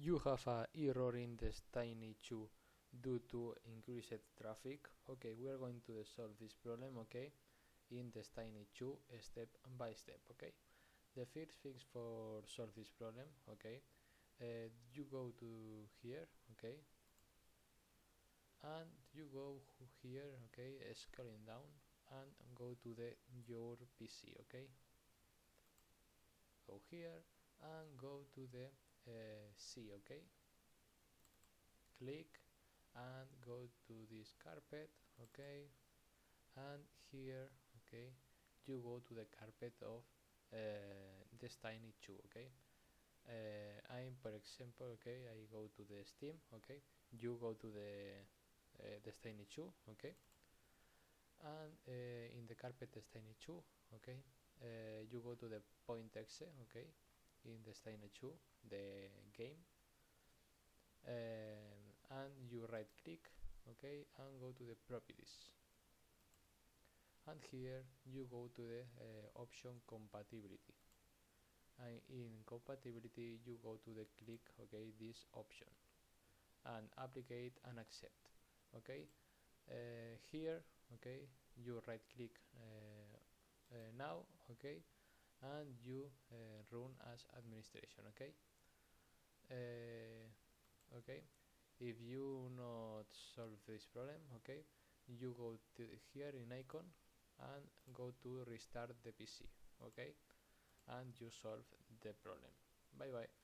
You have a error in the Tiny 2 due to increased traffic. Okay, we are going to solve this problem, okay, in the Tiny 2 step by step, okay. The first fix for solve this problem, okay, you go to here, okay, and you go here, okay, scrolling down and go to your PC, okay. Go here and go to the C, okay. Click and go to this carpet, okay, and here, okay, you go to the carpet of this Tiny 2, okay. I'm, for example, okay, I go to the Steam, okay, you go to the Tiny 2, okay, and in the carpet Tiny 2, okay, you go to the point exe, okay, in the Tiny 2, the game, and you right click, okay, and go to the properties, and here you go to the option compatibility, and in compatibility you go to the click, okay, this option and applicate and accept, okay. Here, okay, you right click now, okay, and you run as administration, okay. Okay, if you not solve this problem, okay, you go to here in icon and go to restart the PC, okay, and you solve the problem. Bye bye.